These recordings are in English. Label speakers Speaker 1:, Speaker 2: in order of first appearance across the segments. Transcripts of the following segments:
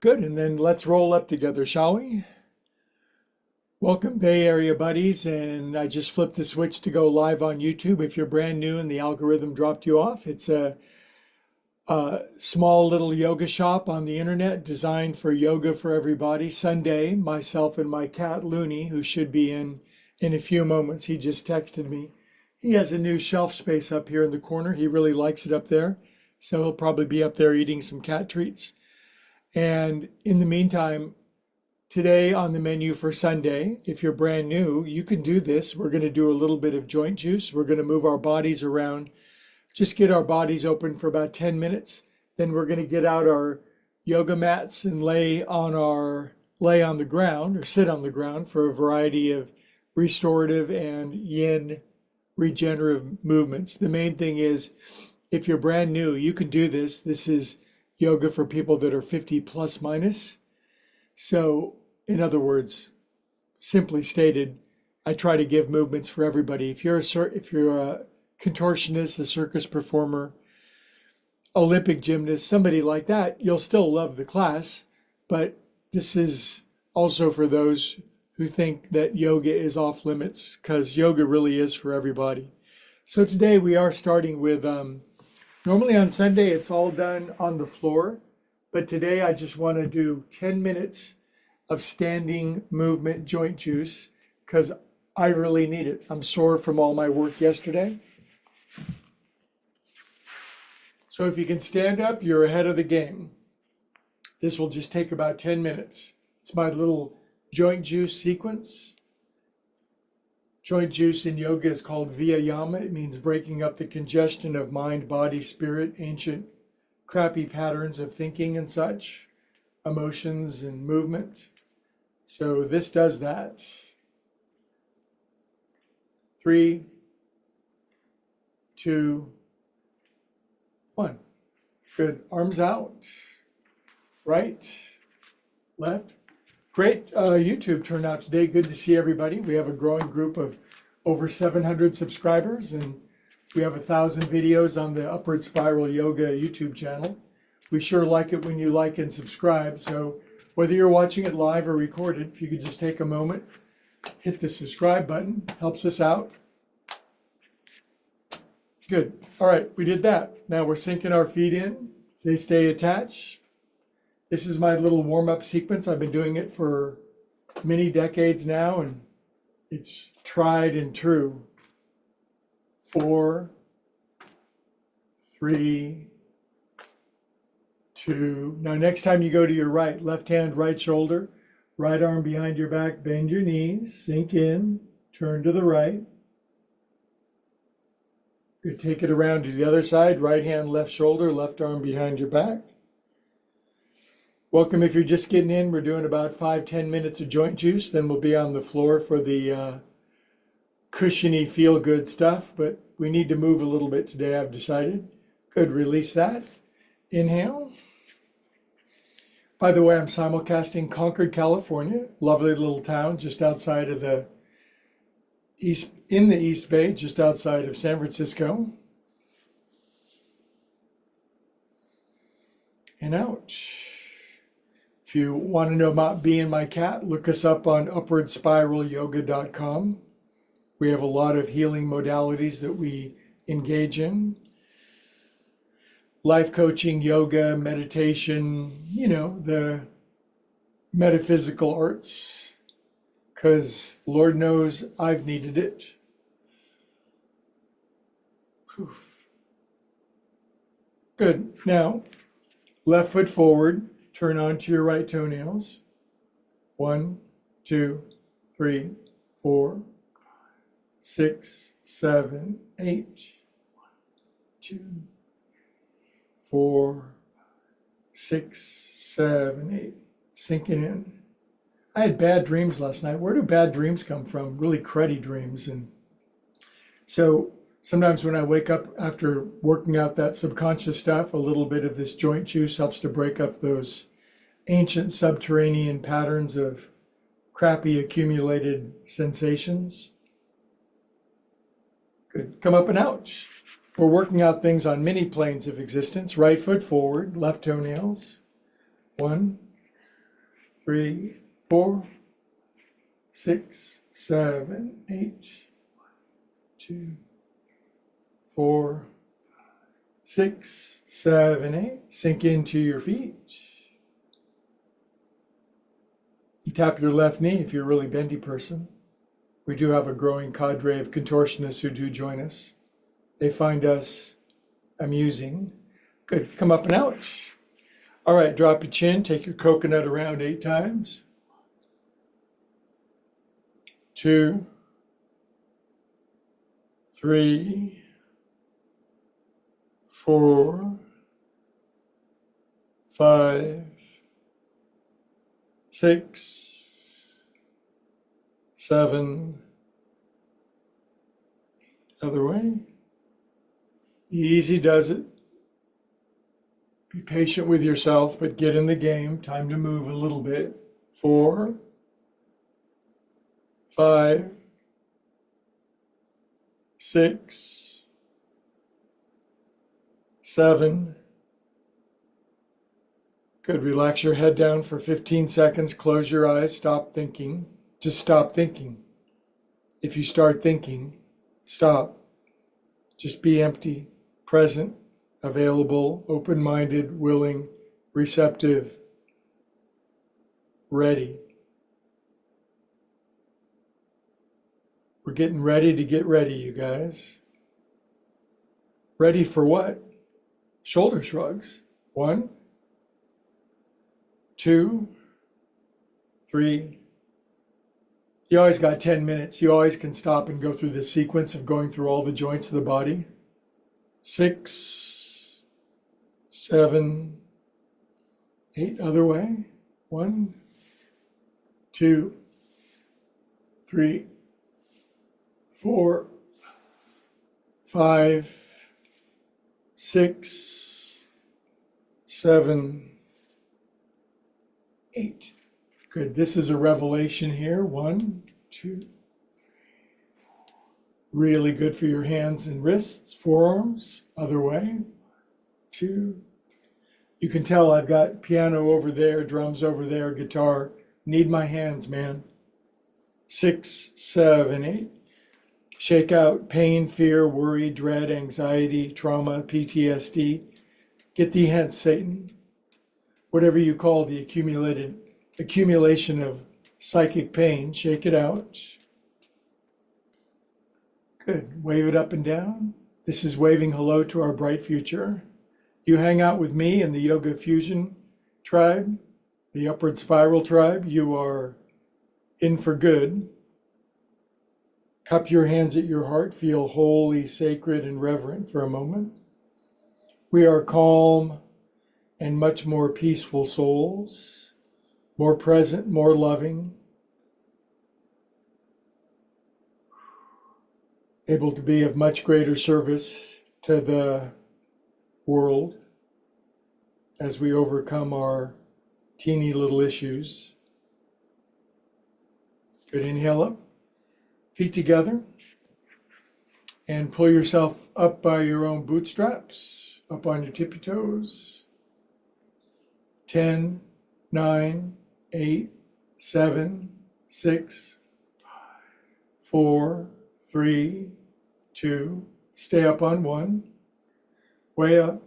Speaker 1: Good, and then let's roll up together, shall we? Welcome, Bay Area buddies, and I just flipped the switch to go live on YouTube. If you're brand new and the algorithm dropped you off, it's a small little yoga shop on the internet designed for yoga for everybody. Sunday, myself and my cat Looney, who should be in a few moments, he just texted me. He has a new shelf space up here in the corner. He really likes it up there, so he'll probably be up there eating some cat treats. And in the meantime, today on the menu for Sunday, if you're brand new, you can do this. We're going to do a little bit of joint juice. We're going to move our bodies around, just get our bodies open for about 10 minutes. Then we're going to get out our yoga mats and lay on the ground or sit on the ground for a variety of restorative and yin regenerative movements. The main thing is, if you're brand new, you can do this. This is yoga for people that are 50 plus minus. So, in other words, simply stated, I try to give movements for everybody. If you're a contortionist, a circus performer, Olympic gymnast, somebody like that, you'll still love the class. But this is also for those who think that yoga is off limits, because yoga really is for everybody. So today we are starting with normally on Sunday, it's all done on the floor, but today I just want to do 10 minutes of standing movement joint juice because I really need it. I'm sore from all my work yesterday. So if you can stand up, you're ahead of the game. This will just take about 10 minutes. It's my little joint juice sequence. Joint juice in yoga is called Viyama. It means breaking up the congestion of mind, body, spirit, ancient crappy patterns of thinking and such, emotions and movement. So this does that. 3, 2, 1. Good. Arms out. Right, left. Great YouTube turnout today. Good to see everybody. We have a growing group of over 700 subscribers, and we have 1,000 videos on the Upward Spiral Yoga YouTube channel. We sure like it when you like and subscribe. So whether you're watching it live or recorded, if you could just take a moment, hit the subscribe button, helps us out. Good. All right, we did that. Now we're sinking our feet in. They stay attached. This is my little warm-up sequence. I've been doing it for many decades now, and it's tried and true. 4, 3, 2. Now, next time you go to your right, left hand, right shoulder, right arm behind your back, bend your knees, sink in, turn to the right. Good. Take it around to the other side, right hand, left shoulder, left arm behind your back. Welcome if you're just getting in. We're doing about 5-10 minutes of joint juice. Then we'll be on the floor for the cushiony, feel-good stuff. But we need to move a little bit today, I've decided. Good. Release that. Inhale. By the way, I'm simulcasting Concord, California. Lovely little town just outside of the East Bay, just outside of San Francisco. And out. If you want to know about me and my cat, look us up on upwardspiralyoga.com. We have a lot of healing modalities that we engage in. Life coaching, yoga, meditation, the metaphysical arts, because Lord knows I've needed it. Poof. Good. Now, left foot forward. Turn onto your right toenails. 1, 2, 3, 4, 6, 7, 8. 1, 2, 4, 6, 7, 8. Sinking in. I had bad dreams last night. Where do bad dreams come from? Really cruddy dreams. And so sometimes when I wake up after working out that subconscious stuff, a little bit of this joint juice helps to break up those ancient subterranean patterns of crappy accumulated sensations. Good. Come up and out. We're working out things on many planes of existence. Right foot forward, left toenails. 1, 3, 4, 6, 7, 8. 2, 4, 6, 7, 8. Sink into your feet. You tap your left knee if you're a really bendy person. We do have a growing cadre of contortionists who do join us. They find us amusing. Good. Come up and out. All right, drop your chin. Take your coconut around 8 times. 2, 3, 4, 5, 6, 7. Other way. Easy does it. Be patient with yourself, but get in the game. Time to move a little bit. 4, 5, 6, 7. Good. Relax your head down for 15 seconds. Close your eyes. Stop thinking. Just stop thinking. If you start thinking, stop. Just be empty, present, available, open-minded, willing, receptive, ready. We're getting ready to get ready, you guys. Ready for what? Shoulder shrugs. 1, 2, 3. You always got 10 minutes. You always can stop and go through the sequence of going through all the joints of the body. 6, 7, 8. Other way. 1, 2, 3, 4, 5, 6, 7, 8. Good. This is a revelation here. 1, 2. Really good for your hands and wrists, forearms. Other way. 2. You can tell I've got piano over there, drums over there, guitar. Need my hands, man. 6, 7, 8. Shake out pain, fear, worry, dread, anxiety, trauma, PTSD. Get thee hence, Satan. Whatever you call the accumulation of psychic pain, shake it out. Good. Wave it up and down. This is waving hello to our bright future. You hang out with me in the Yoga Fusion tribe, the Upward Spiral tribe. You are in for good. Cup your hands at your heart. Feel holy, sacred, and reverent for a moment. We are calm and much more peaceful souls, more present, more loving, able to be of much greater service to the world as we overcome our teeny little issues. Good. Inhale up, feet together, and pull yourself up by your own bootstraps, up on your tippy toes. 10, 9, 8, 7, 6, 4, 3, 2. Stay up on 1. Way up.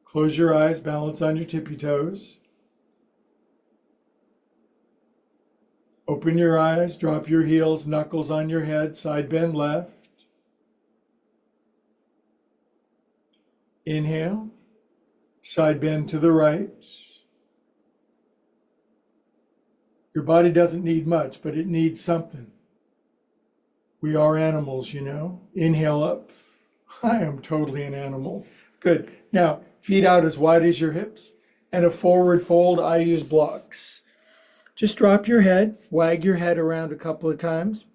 Speaker 1: Close your eyes, balance on your tippy toes. Open your eyes, drop your heels, knuckles on your head, side bend left. Inhale, side bend to the right. Your body doesn't need much, but it needs something. We are animals, you know. Inhale up. I am totally an animal. Good. Now, feet out as wide as your hips, and a forward fold. I use blocks. Just drop your head, wag your head around a couple of times.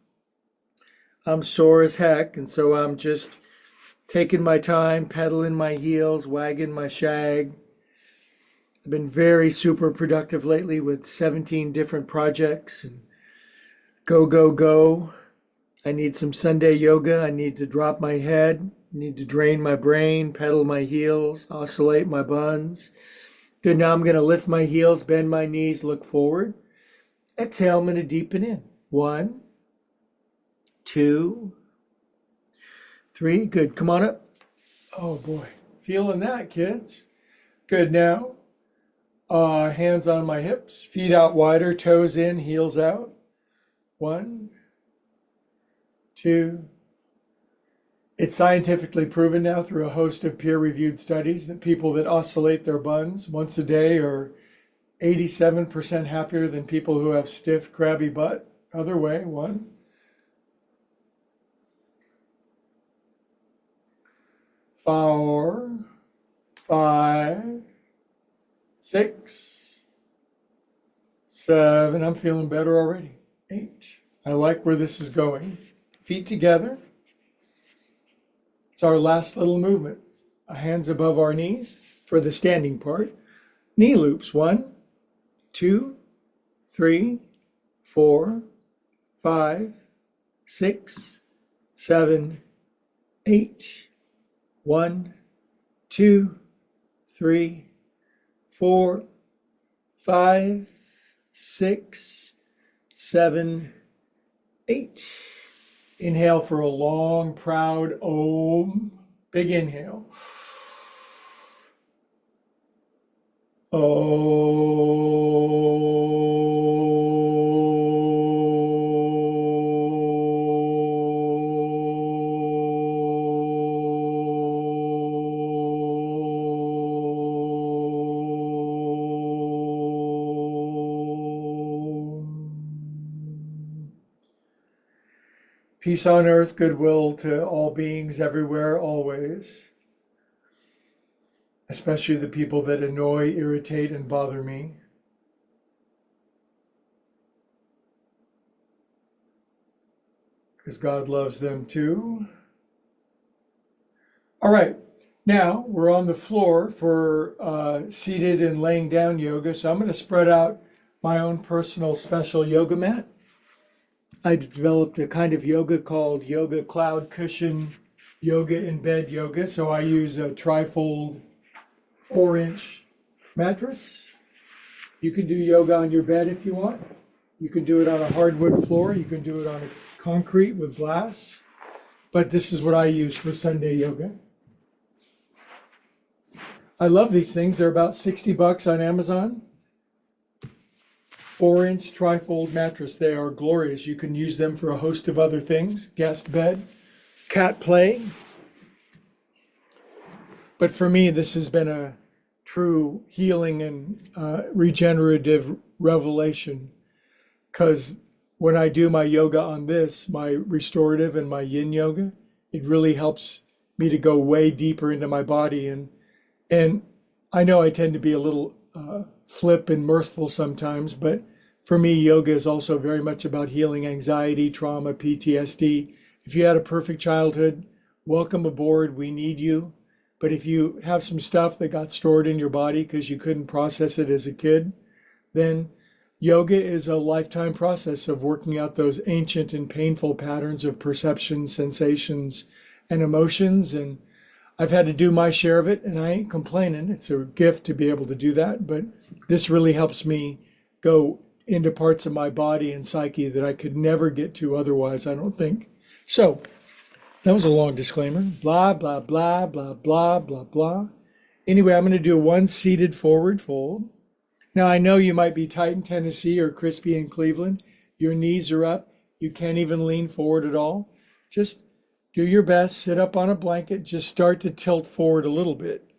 Speaker 1: I'm sore as heck, and so I'm just taking my time, pedaling my heels, wagging my shag. I've been very super productive lately with 17 different projects. And go, go, go. I need some Sunday yoga. I need to drop my head. I need to drain my brain, pedal my heels, oscillate my buns. Good. Now I'm going to lift my heels, bend my knees, look forward. Exhale, I'm going to deepen in. 1, 2, 3. Good. Come on up. Oh boy. Feeling that, kids. Good. Now, hands on my hips, feet out wider, toes in, heels out. 1, 2. It's scientifically proven now through a host of peer-reviewed studies that people that oscillate their buns once a day are 87% happier than people who have stiff, crabby butt. Other way. 1, 4, 5, 6, 7. I'm feeling better already. 8. I like where this is going. Feet together. It's our last little movement. Hands above our knees for the standing part. Knee loops. 1, 2, 3, 4, 5, 6, 7, 8. 1, 2, 3, 4, 5, 6, 7, 8. Inhale for a long, proud Om. Big inhale. Peace on earth, goodwill to all beings everywhere, always. Especially the people that annoy, irritate, and bother me. Because God loves them too. All right, now we're on the floor for seated and laying down yoga. So I'm going to spread out my own personal special yoga mat. I developed a kind of yoga called yoga cloud cushion yoga in bed yoga. So I use a trifold 4-inch mattress. You can do yoga on your bed if you want. You can do it on a hardwood floor. You can do it on a concrete with glass. But this is what I use for Sunday yoga. I love these things. They're about $60 on Amazon. 4-inch trifold mattress. They are glorious. You can use them for a host of other things. Guest bed, cat play. But for me, this has been a true healing and regenerative revelation. Because when I do my yoga on this, my restorative and my yin yoga, it really helps me to go way deeper into my body. And I know I tend to be a little flip and mirthful sometimes, but for me, yoga is also very much about healing anxiety, trauma, PTSD. If you had a perfect childhood, welcome aboard. We need you. But if you have some stuff that got stored in your body because you couldn't process it as a kid, then yoga is a lifetime process of working out those ancient and painful patterns of perceptions, sensations, and emotions. And I've had to do my share of it, and I ain't complaining. It's a gift to be able to do that. But this really helps me go into parts of my body and psyche that I could never get to otherwise, I don't think. So that was a long disclaimer. Blah, blah, blah, blah, blah, blah, blah. Anyway, I'm going to do one seated forward fold. Now, I know you might be tight in Tennessee or crispy in Cleveland. Your knees are up. You can't even lean forward at all. Just do your best. Sit up on a blanket. Just start to tilt forward a little bit.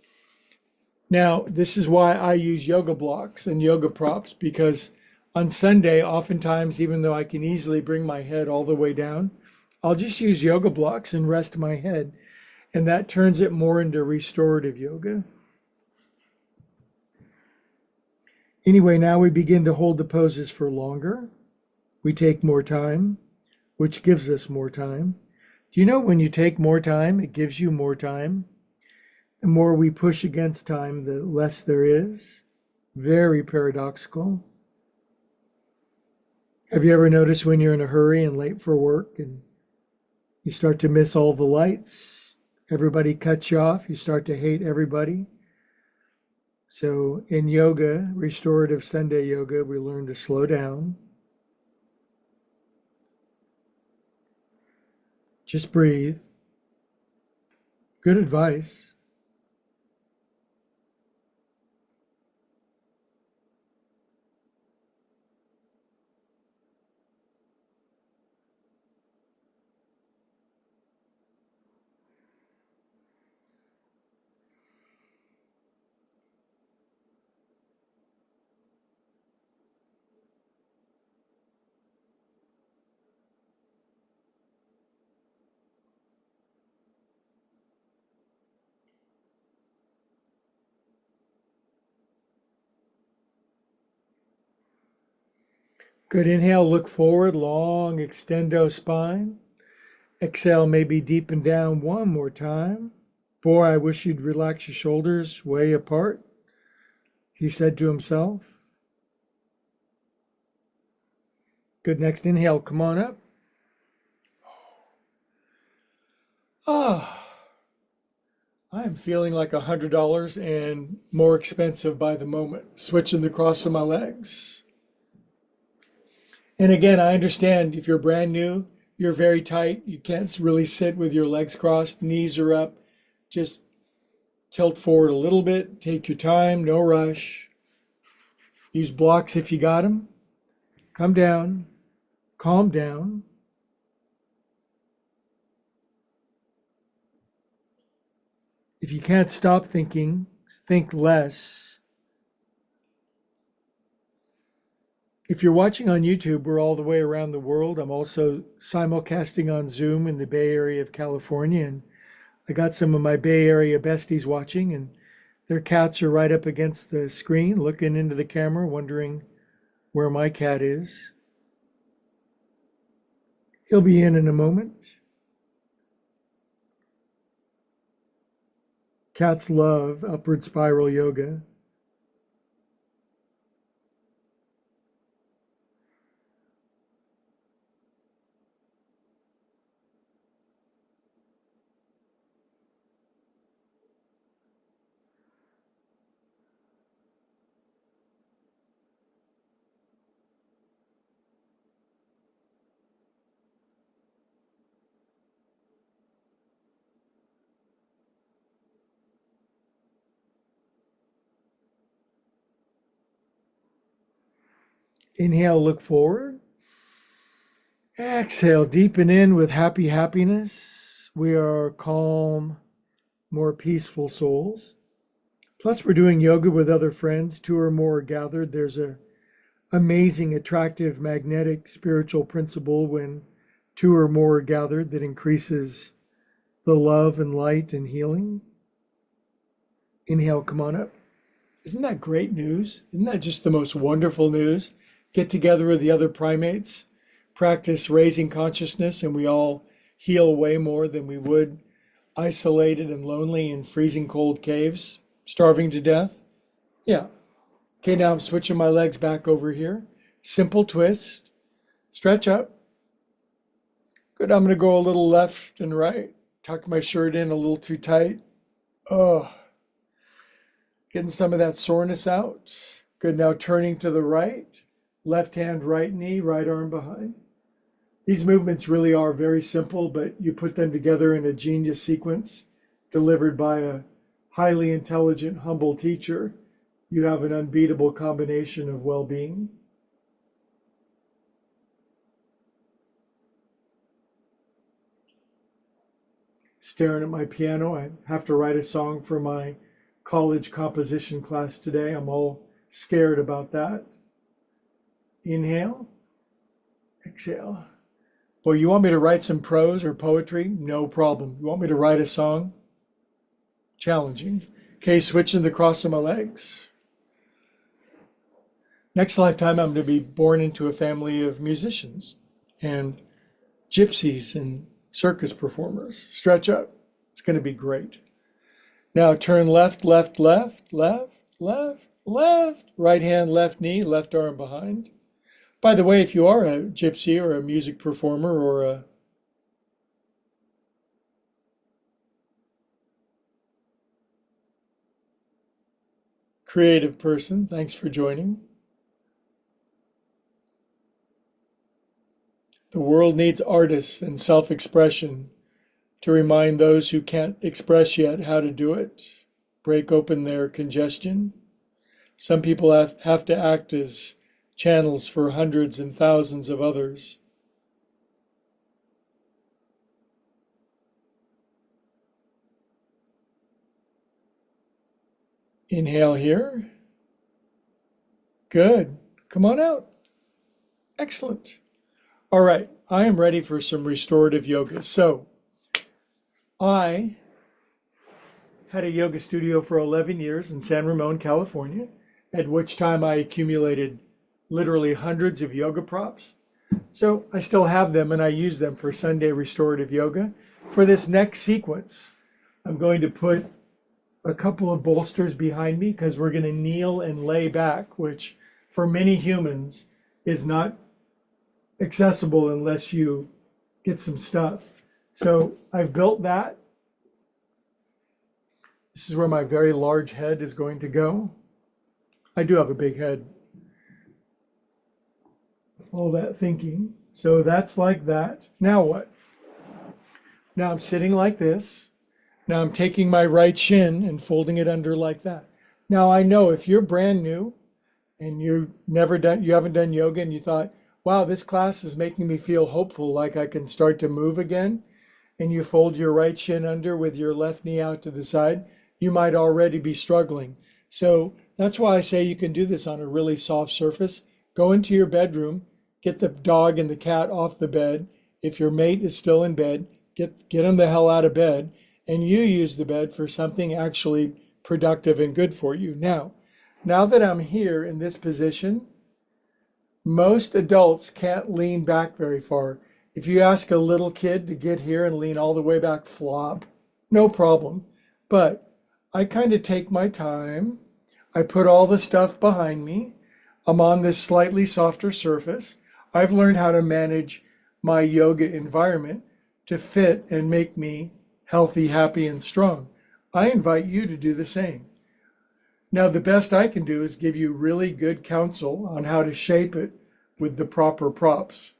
Speaker 1: Now, this is why I use yoga blocks and yoga props, because on Sunday, oftentimes, even though I can easily bring my head all the way down, I'll just use yoga blocks and rest my head. And that turns it more into restorative yoga. Anyway, now we begin to hold the poses for longer. We take more time, which gives us more time. Do you know when you take more time, it gives you more time? The more we push against time, the less there is. Very paradoxical. Have you ever noticed when you're in a hurry and late for work and you start to miss all the lights? Everybody cuts you off. You start to hate everybody. So in yoga, restorative Sunday yoga, we learn to slow down. Just breathe. Good advice. Good inhale, look forward, long extendo spine. Exhale, maybe deepen down one more time. Boy, I wish you'd relax your shoulders way apart, he said to himself. Good, next inhale, come on up. Ah, I am feeling like $100 and more expensive by the moment, switching the cross of my legs. And again, I understand if you're brand new, you're very tight. You can't really sit with your legs crossed, knees are up. Just tilt forward a little bit, take your time, no rush. Use blocks if you got them. Come down, calm down. If you can't stop thinking, think less. If you're watching on YouTube, we're all the way around the world. I'm also simulcasting on Zoom in the Bay Area of California, and I got some of my Bay Area besties watching, and their cats are right up against the screen, looking into the camera, wondering where my cat is. He'll be in a moment. Cats love upward spiral yoga. Inhale, look forward. Exhale, deepen in with happy happiness. We are calm, more peaceful souls. Plus, we're doing yoga with other friends. Two or more are gathered. There's a amazing, attractive, magnetic spiritual principle when two or more are gathered that increases the love and light and healing. Inhale, come on up. Isn't that great news? Isn't that just the most wonderful news? Get together with the other primates, practice raising consciousness, and we all heal way more than we would isolated and lonely in freezing cold caves, starving to death. Yeah. Okay, now I'm switching my legs back over here. Simple twist. Stretch up. Good. I'm going to go a little left and right. Tuck my shirt in a little too tight. Oh, getting some of that soreness out. Good. Now turning to the right. Left hand, right knee, right arm behind. These movements really are very simple, but you put them together in a genius sequence delivered by a highly intelligent, humble teacher. You have an unbeatable combination of well-being. Staring at my piano. I have to write a song for my college composition class today. I'm all scared about that. Inhale. Exhale. Well, you want me to write some prose or poetry? No problem. You want me to write a song? Challenging. Okay, switching the cross of my legs. Next lifetime, I'm going to be born into a family of musicians and gypsies and circus performers. Stretch up. It's going to be great. Now turn left, left, left, left, left, left. Right hand, left knee, left arm behind. By the way, if you are a gypsy or a music performer or a creative person, thanks for joining. The world needs artists and self-expression to remind those who can't express yet how to do it, break open their congestion. Some people have to act as channels for hundreds and thousands of others. Inhale here. Good. Come on out. Excellent. All right, I am ready for some restorative yoga. So, I had a yoga studio for 11 years in San Ramon, California, at which time I accumulated literally hundreds of yoga props. So I still have them and I use them for Sunday restorative yoga. For this next sequence, I'm going to put a couple of bolsters behind me because we're going to kneel and lay back, which for many humans is not accessible unless you get some stuff. So I've built that. This is where my very large head is going to go. I do have a big head. All that thinking. So that's like that. Now what? Now I'm sitting like this. Now I'm taking my right shin and folding it under like that. Now I know if you're brand new and you haven't done yoga and you thought, wow, this class is making me feel hopeful, like I can start to move again, and you fold your right shin under with your left knee out to the side, you might already be struggling. So that's why I say you can do this on a really soft surface. Go into your bedroom, get the dog and the cat off the bed. If your mate is still in bed, get them the hell out of bed, and you use the bed for something actually productive and good for you. Now that I'm here in this position, most adults can't lean back very far. If you ask a little kid to get here and lean all the way back, flop, no problem. But I kind of take my time. I put all the stuff behind me. I'm on this slightly softer surface. I've learned how to manage my yoga environment to fit and make me healthy, happy, and strong. I invite you to do the same. Now, the best I can do is give you really good counsel on how to shape it with the proper props.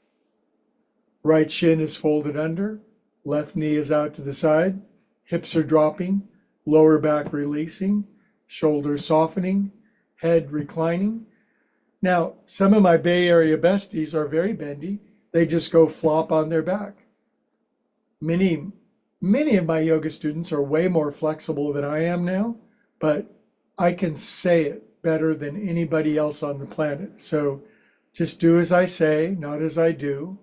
Speaker 1: Right shin is folded under, left knee is out to the side, hips are dropping, lower back releasing, shoulders softening, head reclining. Now, some of my Bay Area besties are very bendy. They just go flop on their back. Many of my yoga students are way more flexible than I am now, but I can say it better than anybody else on the planet. So just do as I say, not as I do.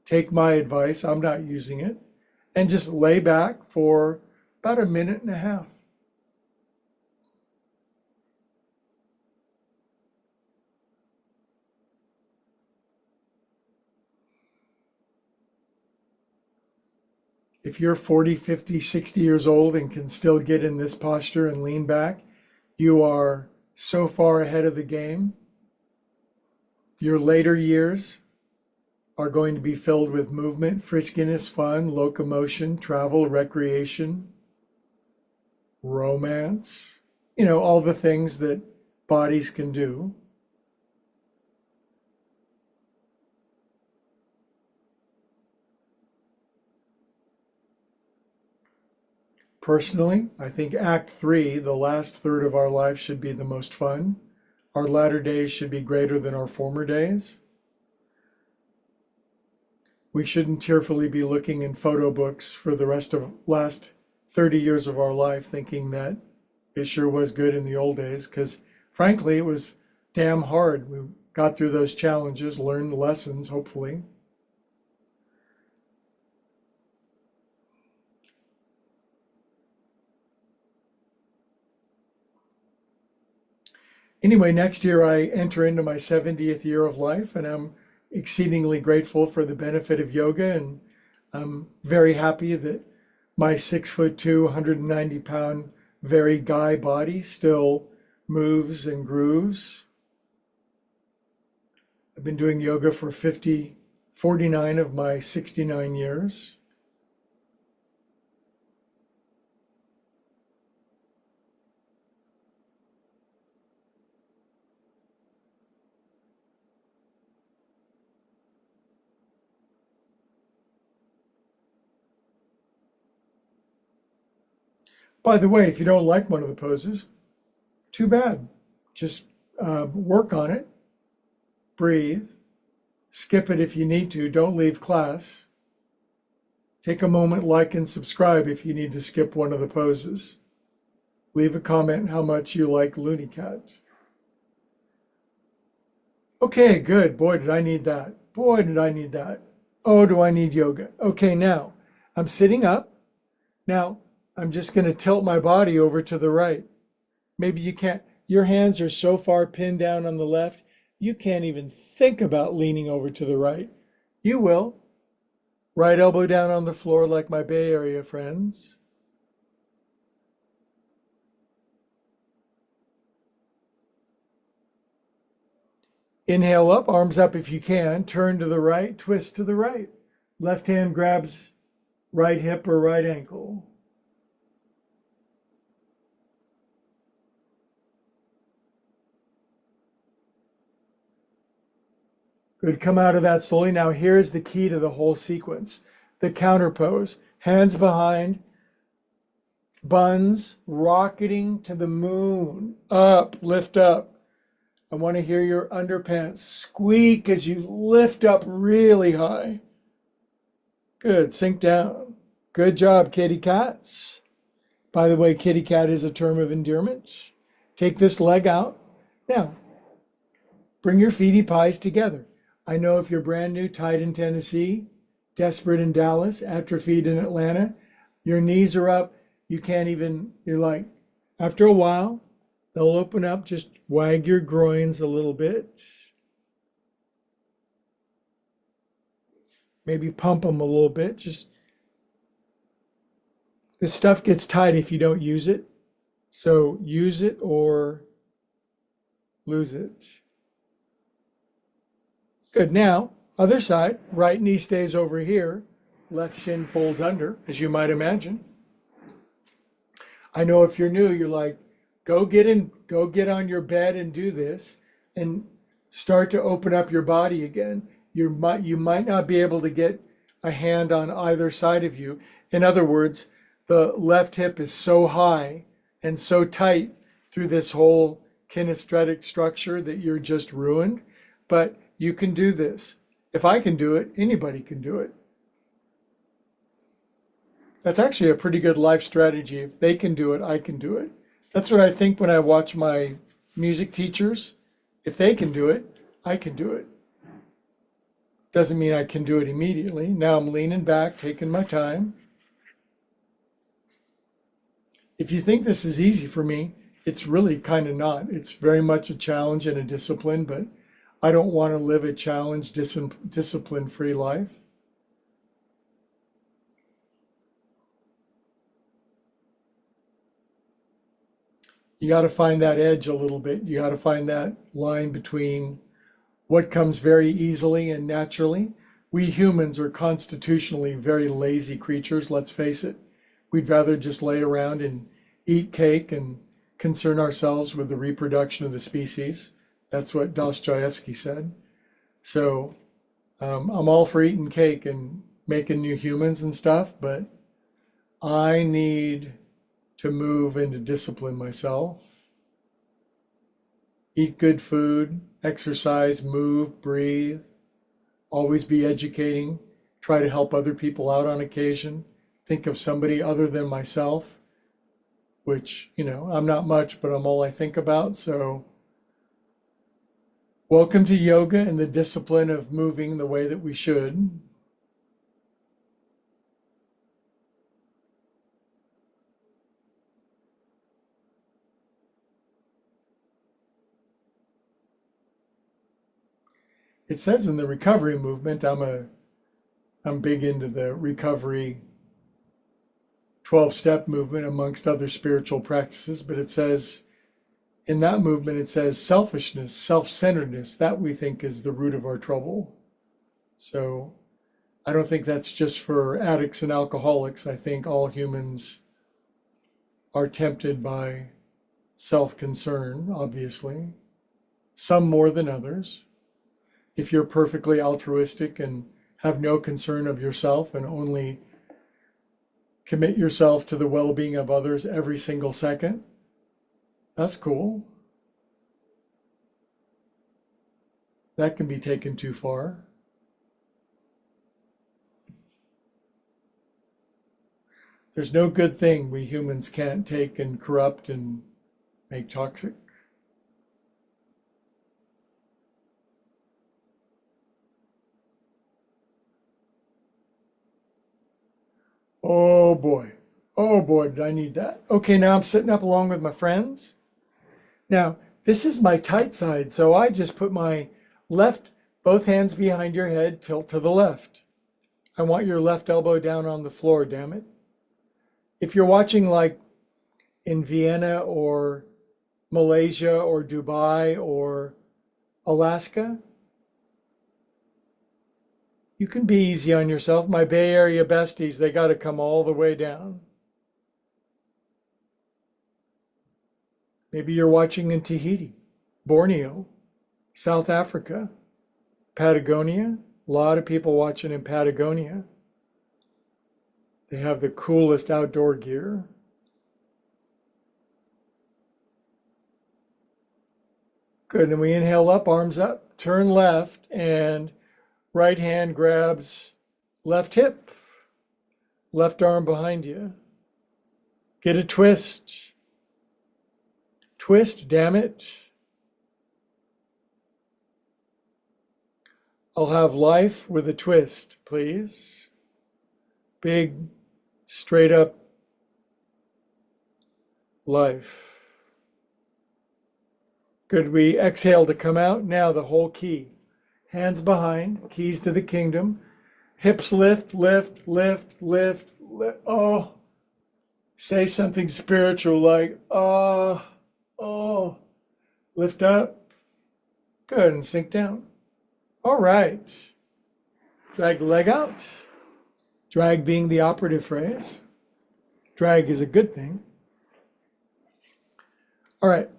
Speaker 1: Take my advice, I'm not using it, and just lay back for about a minute and a half. If you're 40, 50, 60 years old and can still get in this posture and lean back, you are so far ahead of the game. Your later years are going to be filled with movement, friskiness, fun, locomotion, travel, recreation, romance, all the things that bodies can do. Personally, I think Act 3, the last third of our life, should be the most fun. Our latter days should be greater than our former days. We shouldn't tearfully be looking in photo books for the last 30 years of our life thinking that it sure was good in the old days, because frankly, it was damn hard. We got through those challenges, learned lessons, hopefully. Anyway, next year I enter into my 70th year of life, and I'm exceedingly grateful for the benefit of yoga, and I'm very happy that my 6'2", 190-pound, very guy body still moves and grooves. I've been doing yoga for 49 of my 69 years. By the way, if you don't like one of the poses, too bad. Just work on it, breathe, skip it if you need to, don't leave class. Take a moment, like and subscribe if you need to skip one of the poses. Leave a comment how much you like Looney Cat. Okay, good. Boy, did I need that. Boy, did I need that. Oh, do I need yoga. Okay, now I'm sitting up. Now I'm just going to tilt my body over to the right. Maybe you can't, your hands are so far pinned down on the left, you can't even think about leaning over to the right. You will. Right elbow down on the floor like my Bay Area friends. Inhale up, arms up if you can. Turn to the right, twist to the right. Left hand grabs right hip or right ankle. Good, come out of that slowly. Now here's the key to the whole sequence. The counter pose, hands behind, buns rocketing to the moon. Up, lift up. I want to hear your underpants squeak as you lift up really high. Good, sink down. Good job, kitty cats. By the way, kitty cat is a term of endearment. Take this leg out. Now, bring your feety pies together. I know if you're brand new, tight in Tennessee, desperate in Dallas, atrophied in Atlanta, your knees are up, you can't even, you're like, after a while, they'll open up, just wag your groins a little bit. Maybe pump them a little bit. Just, this stuff gets tight if you don't use it. So use it or lose it. Good, now, other side, right knee stays over here, left shin folds under, as you might imagine. I know if you're new, you're like, go get on your bed and do this, and start to open up your body again. You might not be able to get a hand on either side of you. In other words, the left hip is so high and so tight through this whole kinesthetic structure that you're just ruined. But you can do this. If I can do it, anybody can do it. That's actually a pretty good life strategy. If they can do it, I can do it. That's what I think when I watch my music teachers. If they can do it, I can do it. Doesn't mean I can do it immediately. Now I'm leaning back, taking my time. If you think this is easy for me, it's really kind of not. It's very much a challenge and a discipline, but I don't want to live a challenge, discipline-free life. You got to find that edge a little bit. You got to find that line between what comes very easily and naturally. We humans are constitutionally very lazy creatures, let's face it. We'd rather just lay around and eat cake and concern ourselves with the reproduction of the species. That's what Dostoevsky said. So I'm all for eating cake and making new humans and stuff, but I need to move into discipline myself. Eat good food, exercise, move, breathe, always be educating, try to help other people out on occasion, think of somebody other than myself, which, I'm not much, but I'm all I think about. So welcome to yoga and the discipline of moving the way that we should. It says in the recovery movement, I'm big into the recovery 12-step movement amongst other spiritual practices, but it says in that movement, it says selfishness, self-centeredness, that we think is the root of our trouble. So I don't think that's just for addicts and alcoholics. I think all humans are tempted by self-concern, obviously, some more than others. If you're perfectly altruistic and have no concern of yourself and only Commit yourself to the well-being of others every single second. That's cool. That can be taken too far. There's no good thing we humans can't take and corrupt and make toxic. Oh boy. Oh boy, did I need that. Okay, now I'm sitting up along with my friends. Now, this is my tight side, so I just put my both hands behind your head, tilt to the left. I want your left elbow down on the floor, damn it. If you're watching like in Vienna or Malaysia or Dubai or Alaska, you can be easy on yourself. My Bay Area besties, they got to come all the way down. Maybe you're watching in Tahiti, Borneo, South Africa, Patagonia. A lot of people watching in Patagonia. They have the coolest outdoor gear. Good, and we inhale up, arms up, turn left, and right hand grabs left hip, left arm behind you. Get a twist. Twist, damn it. I'll have life with a twist, please. Big, straight up life. Good, we exhale to come out. Now the whole key. Hands behind, keys to the kingdom. Hips lift, lift, lift, lift, lift. Oh, say something spiritual like, oh. Lift up. Good, and sink down. All right. Drag the leg out. Drag being the operative phrase. Drag is a good thing. All right.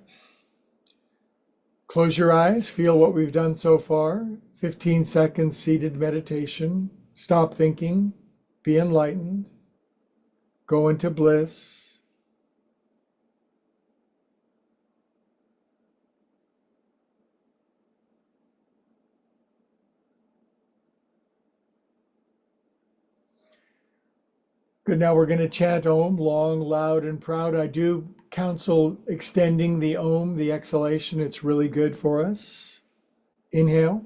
Speaker 1: Close your eyes. Feel what we've done so far. 15 seconds seated meditation. Stop thinking. Be enlightened. Go into bliss. Good, now we're going to chant Om, long, loud, and proud. I do counsel extending the Om, the exhalation. It's really good for us. Inhale.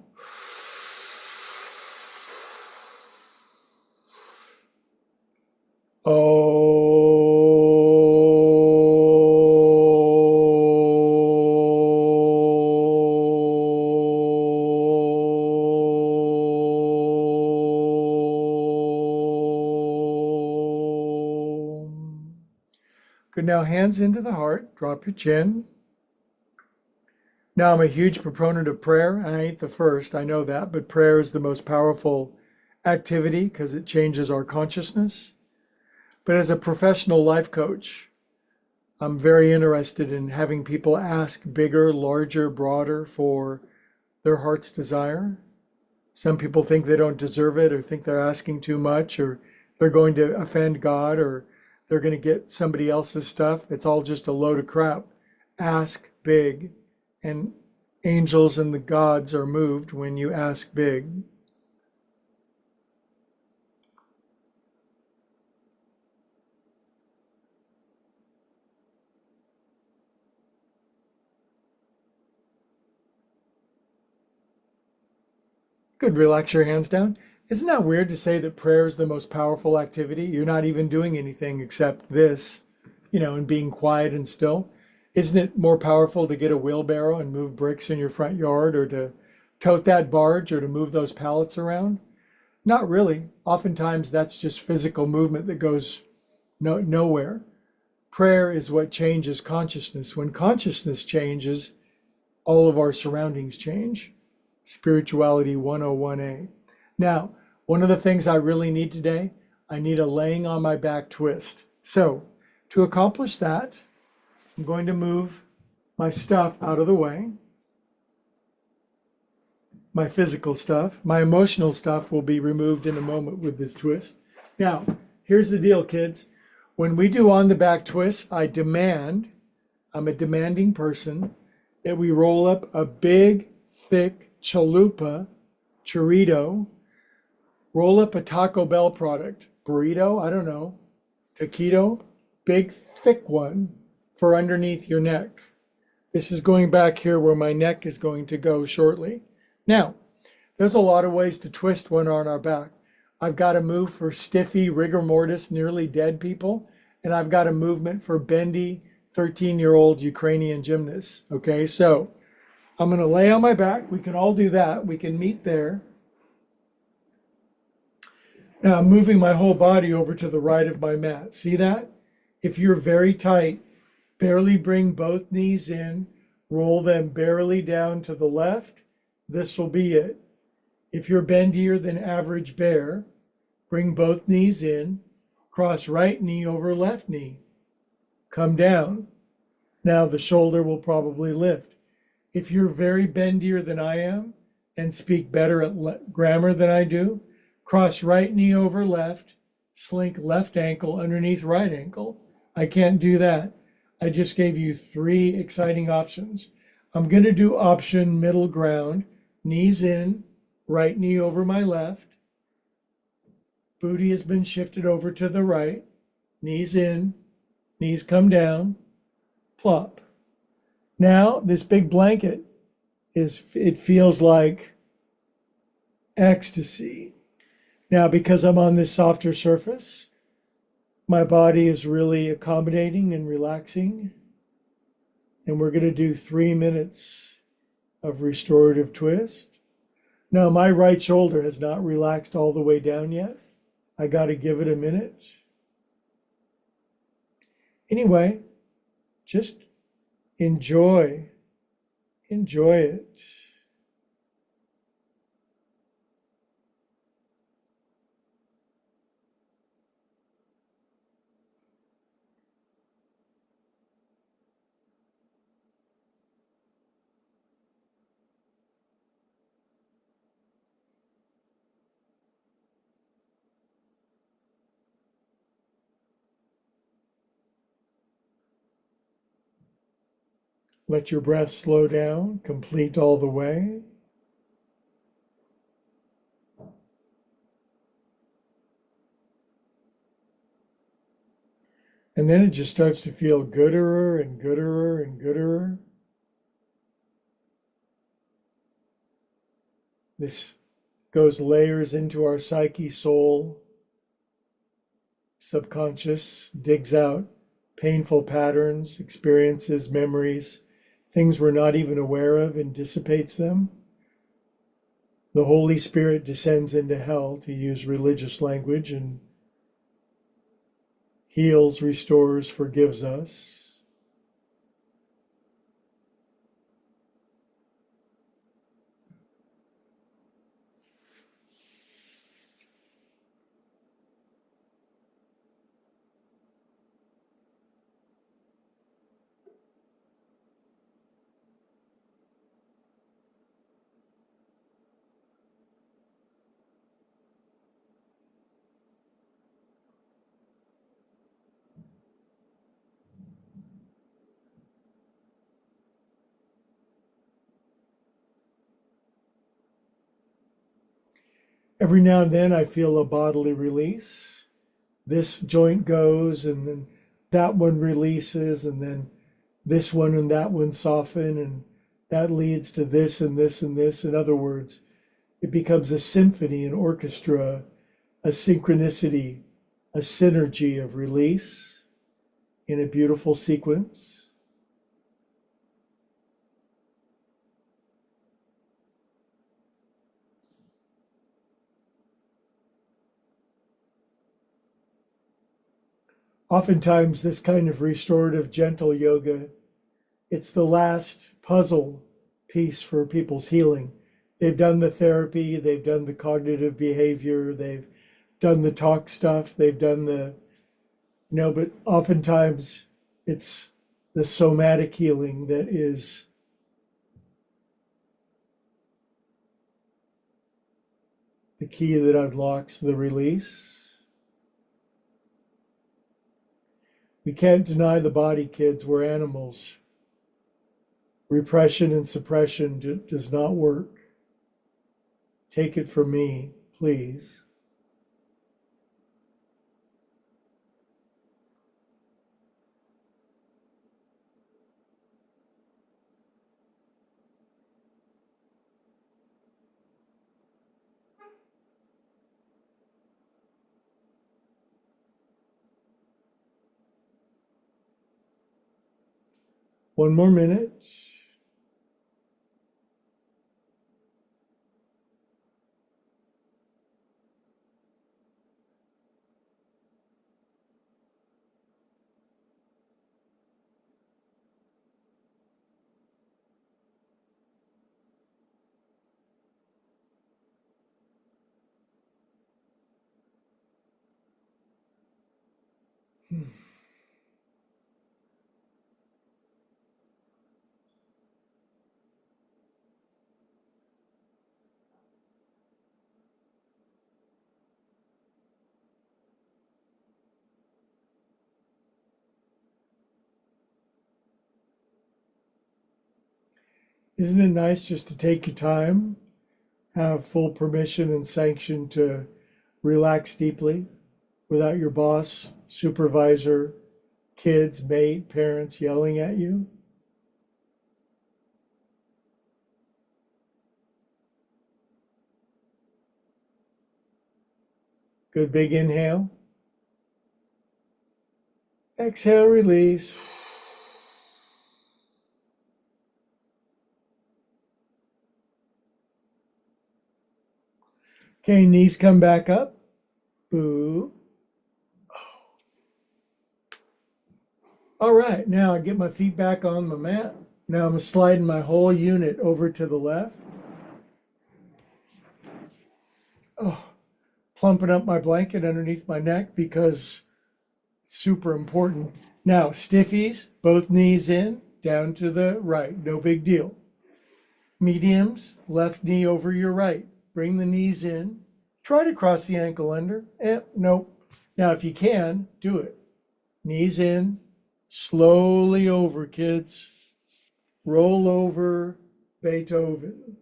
Speaker 1: Good, now hands into the heart, drop your chin. Now I'm a huge proponent of prayer. I ain't the first, I know that, but prayer is the most powerful activity because it changes our consciousness. But as a professional life coach, I'm very interested in having people ask bigger, larger, broader for their heart's desire. Some people think they don't deserve it or think they're asking too much or they're going to offend God or they're going to get somebody else's stuff. It's all just a load of crap. Ask big, and angels and the gods are moved when you ask big. Good, relax your hands down. Isn't that weird to say that prayer is the most powerful activity? You're not even doing anything except this, and being quiet and still. Isn't it more powerful to get a wheelbarrow and move bricks in your front yard or to tote that barge or to move those pallets around? Not really. Oftentimes that's just physical movement that goes nowhere. Prayer is what changes consciousness. When consciousness changes, all of our surroundings change. Spirituality 101A. Now, one of the things I really need today, I need a laying on my back twist. So to accomplish that, I'm going to move my stuff out of the way. My physical stuff. My emotional stuff will be removed in a moment with this twist. Now, here's the deal, kids. When we do on the back twists, I'm a demanding person, that we roll up a big, thick chalupa, chorito, roll up a Taco Bell product, burrito, I don't know, taquito, big, thick one for underneath your neck. This is going back here where my neck is going to go shortly. Now, there's a lot of ways to twist one on our back. I've got a move for stiffy, rigor mortis, nearly dead people, and I've got a movement for bendy, 13-year-old Ukrainian gymnasts. Okay, so I'm going to lay on my back. We can all do that. We can meet there. Now I'm moving my whole body over to the right of my mat. See that? If you're very tight, barely bring both knees in, roll them barely down to the left. This will be it. If you're bendier than average bear, bring both knees in, cross right knee over left knee. Come down. Now the shoulder will probably lift. If you're very bendier than I am and speak better at grammar than I do, cross right knee over left, slink left ankle underneath right ankle. I can't do that. I just gave you 3 exciting options. I'm going to do option middle ground, knees in, right knee over my left. Booty has been shifted over to the right, knees in, knees come down, plop. Now this big blanket it feels like ecstasy. Now, because I'm on this softer surface, my body is really accommodating and relaxing. And we're going to do 3 minutes of restorative twist. Now, my right shoulder has not relaxed all the way down yet. I got to give it a minute. Anyway, just enjoy it. Let your breath slow down, complete all the way. And then it just starts to feel gooder and gooder and gooder. This goes layers into our psyche, soul, subconscious, digs out painful patterns, experiences, memories, things we're not even aware of, and dissipates them. The Holy Spirit descends into hell, to use religious language, and heals, restores, forgives us. Every now and then I feel a bodily release. This joint goes, and then that one releases, and then this one and that one soften, and that leads to this and this and this. In other words, it becomes a symphony, an orchestra, a synchronicity, a synergy of release in a beautiful sequence. Oftentimes, this kind of restorative, gentle yoga, it's the last puzzle piece for people's healing. They've done the therapy, they've done the cognitive behavior, they've done the talk stuff, they've done but oftentimes it's the somatic healing that is the key that unlocks the release. We can't deny the body, kids. We're animals. Repression and suppression does not work. Take it from me, please. One more minute. Isn't it nice just to take your time, have full permission and sanction to relax deeply without your boss, supervisor, kids, mate, parents yelling at you? Good big inhale. Exhale, release. Okay, knees come back up. Boo. All right, now I get my feet back on the mat. Now I'm sliding my whole unit over to the left. Oh, plumping up my blanket underneath my neck because it's super important. Now, stiffies, both knees in, down to the right, no big deal. Mediums, left knee over your right. Bring the knees in. Try to cross the ankle under. Nope. Now, if you can, do it. Knees in, slowly over, kids. Roll over Beethoven.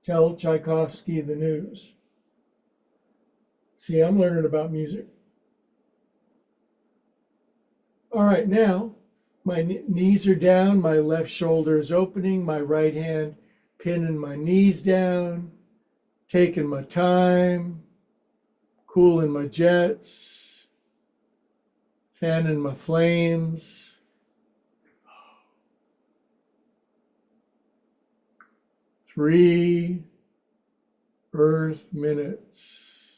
Speaker 1: Tell Tchaikovsky the news. See, I'm learning about music. All right, now my knees are down, my left shoulder is opening, my right hand pinning my knees down, taking my time, cooling my jets, fanning my flames. 3 earth minutes.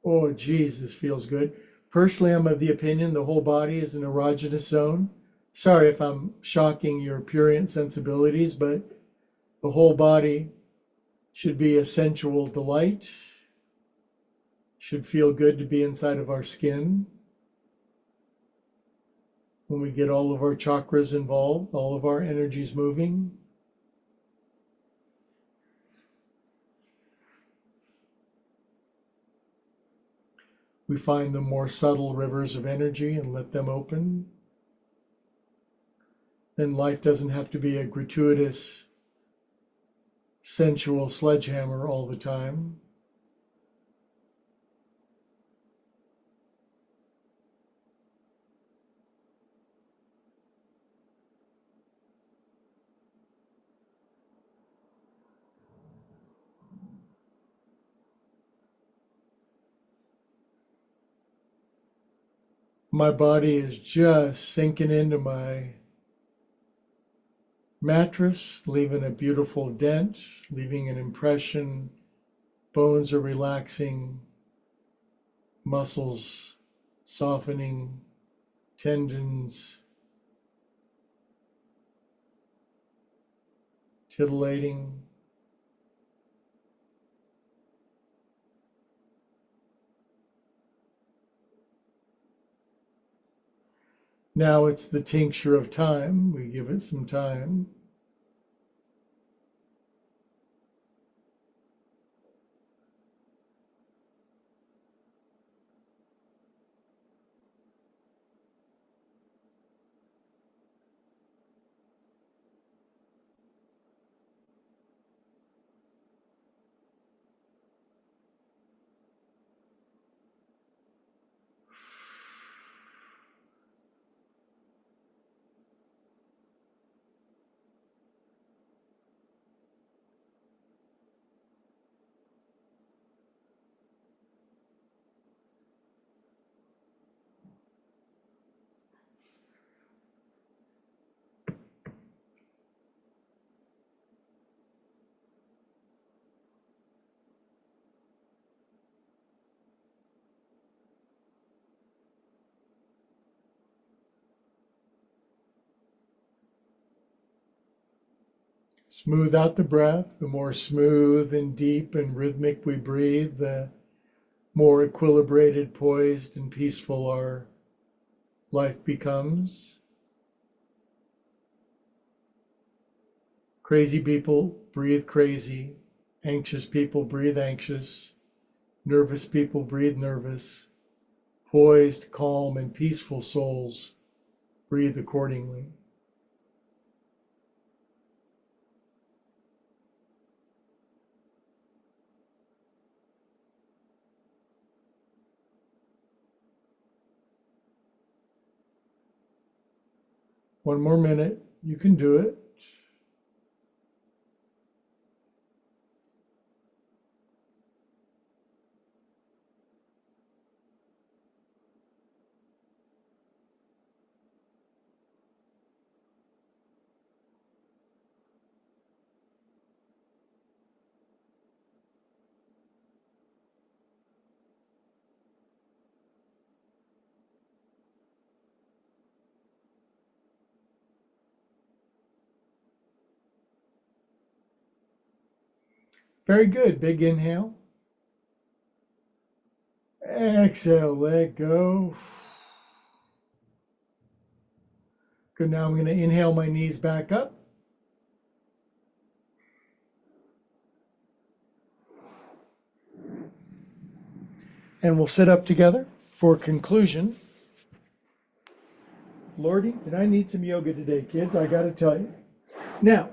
Speaker 1: Oh, geez, this feels good. Personally, I'm of the opinion the whole body is an erogenous zone. Sorry if I'm shocking your prurient sensibilities, but the whole body should be a sensual delight, should feel good to be inside of our skin. When we get all of our chakras involved, all of our energies moving. We find the more subtle rivers of energy and let them open. Then life doesn't have to be a gratuitous, sensual sledgehammer all the time. My body is just sinking into my mattress, leaving a beautiful dent, leaving an impression. Bones are relaxing, muscles softening, tendons titillating. Now it's the tincture of time. We give it some time. Smooth out the breath. The more smooth and deep and rhythmic we breathe, the more equilibrated, poised, and peaceful our life becomes. Crazy people breathe crazy. Anxious people breathe anxious. Nervous people breathe nervous. Poised, calm, and peaceful souls breathe accordingly. One more minute. You can do it. Very good. Big inhale. Exhale, let go. Good. Now I'm going to inhale my knees back up. And we'll sit up together for conclusion. Lordy, did I need some yoga today, kids? I got to tell you. Now,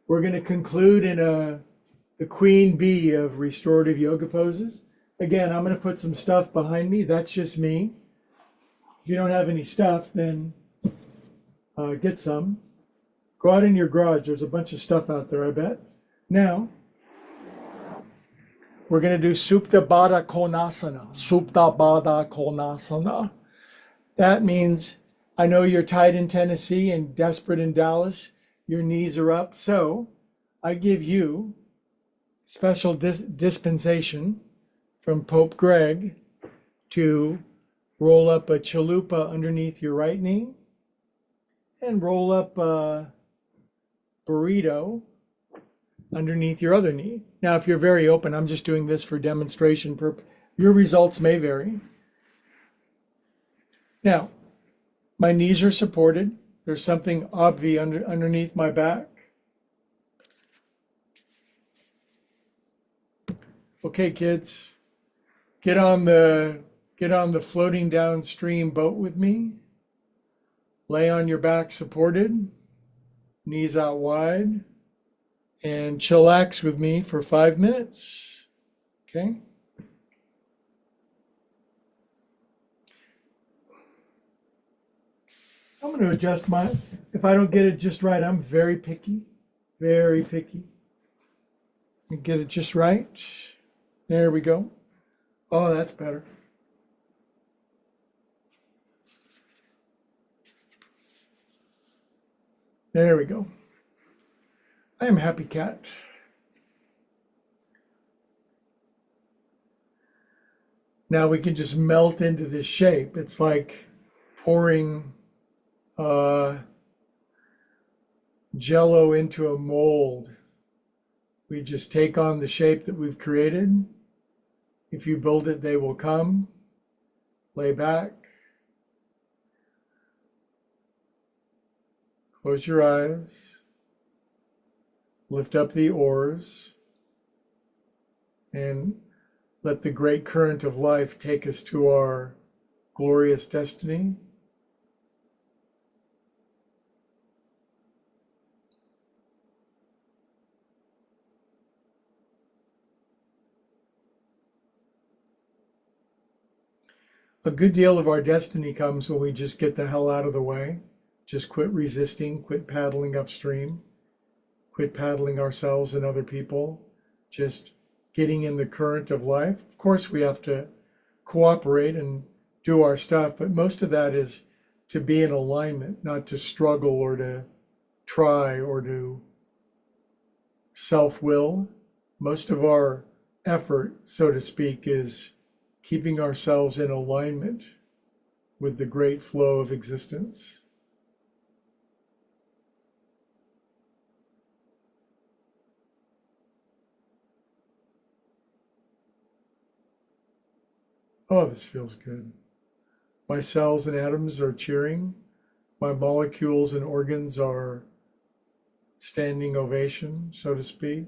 Speaker 1: we're going to conclude in the queen bee of restorative yoga poses. Again, I'm going to put some stuff behind me. That's just me. If you don't have any stuff, then get some. Go out in your garage. There's a bunch of stuff out there, I bet. Now, we're going to do Supta Baddha Konasana. Supta Baddha Konasana. That means, I know you're tight in Tennessee and desperate in Dallas. Your knees are up. So I give you special dispensation from Pope Greg to roll up a chalupa underneath your right knee and roll up a burrito underneath your other knee. Now, if you're very open, I'm just doing this for demonstration purpose. Your results may vary. Now, my knees are supported. There's something obvious underneath my back. Okay, kids, get on the floating downstream boat with me. Lay on your back supported, knees out wide, and chillax with me for 5 minutes. Okay? I'm going to adjust if I don't get it just right, I'm very picky, very picky. Get it just right. There we go. Oh, that's better. There we go. I am happy cat. Now we can just melt into this shape. It's like pouring Jello into a mold. We just take on the shape that we've created. If you build it, they will come. Lay back. Close your eyes. Lift up the oars. And let the great current of life take us to our glorious destiny. A good deal of our destiny comes when we just get the hell out of the way. Just quit resisting, quit paddling upstream, quit paddling ourselves and other people, just getting in the current of life. Of course, we have to cooperate and do our stuff, but most of that is to be in alignment, not to struggle or to try or to self-will. Most of our effort, so to speak, is keeping ourselves in alignment with the great flow of existence. Oh, this feels good. My cells and atoms are cheering. My molecules and organs are standing ovation, so to speak.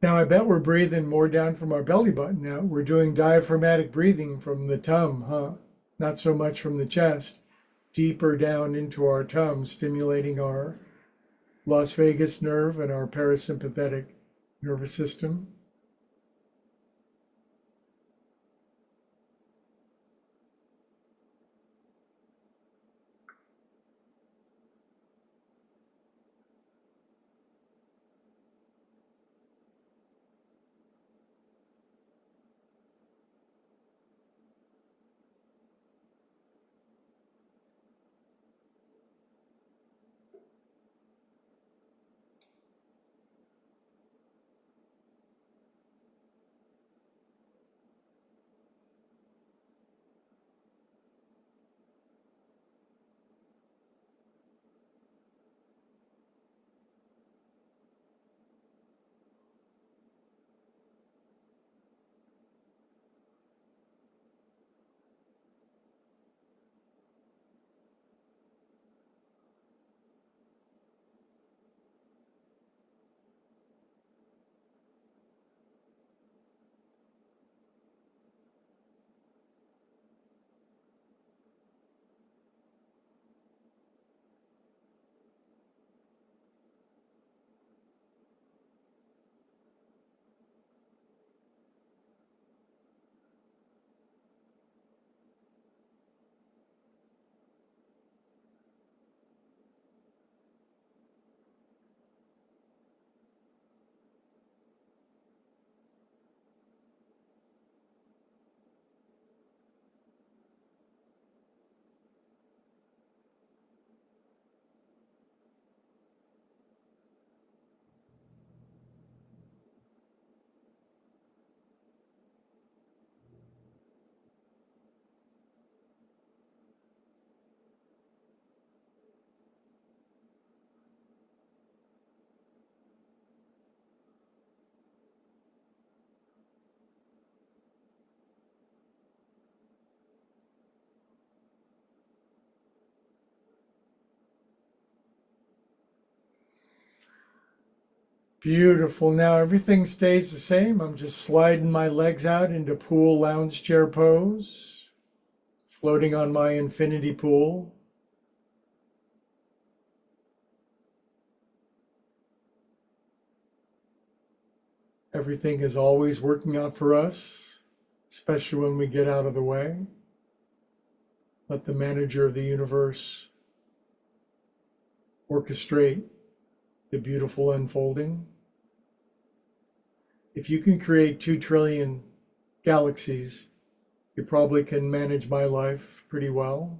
Speaker 1: Now, I bet we're breathing more down from our belly button now. We're doing diaphragmatic breathing from the tum, huh? Not so much from the chest. Deeper down into our tum, stimulating our Las Vegas nerve and our parasympathetic nervous system. Beautiful. Now everything stays the same. I'm just sliding my legs out into pool lounge chair pose, floating on my infinity pool. Everything is always working out for us, especially when we get out of the way. Let the manager of the universe orchestrate the beautiful unfolding. If you can create 2 trillion galaxies, you probably can manage my life pretty well.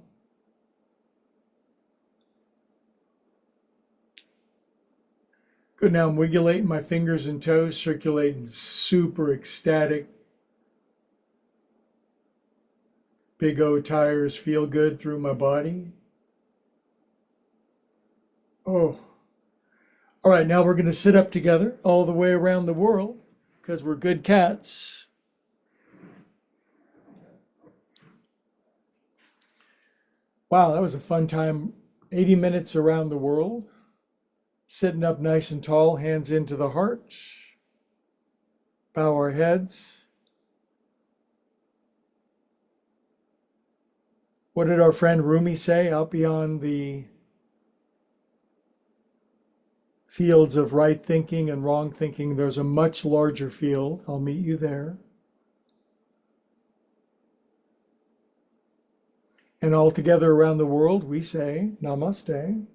Speaker 1: Good, now I'm wiggulating my fingers and toes, circulating super ecstatic, big O tires feel good through my body. Oh, All right, now we're going to sit up together all the way around the world because we're good cats. Wow, that was a fun time. 80 minutes around the world. Sitting up nice and tall, hands into the heart. Bow our heads. What did our friend Rumi say? Out beyond the fields of right thinking and wrong thinking, there's a much larger field. I'll meet you there. And all together around the world, we say Namaste.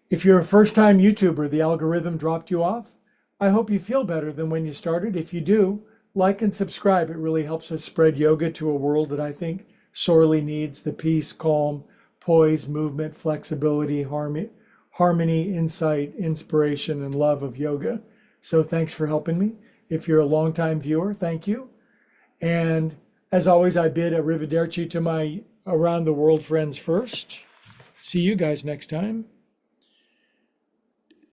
Speaker 1: If you're a first-time YouTuber, the algorithm dropped you off. I hope you feel better than when you started. If you do, like and subscribe. It really helps us spread yoga to a world that I think sorely needs the peace, calm, poise, movement, flexibility, harmony, insight, inspiration, and love of yoga. So thanks for helping me. If you're a longtime viewer, thank you. And as always, I bid arrivederci to my around the world friends first. See you guys next time.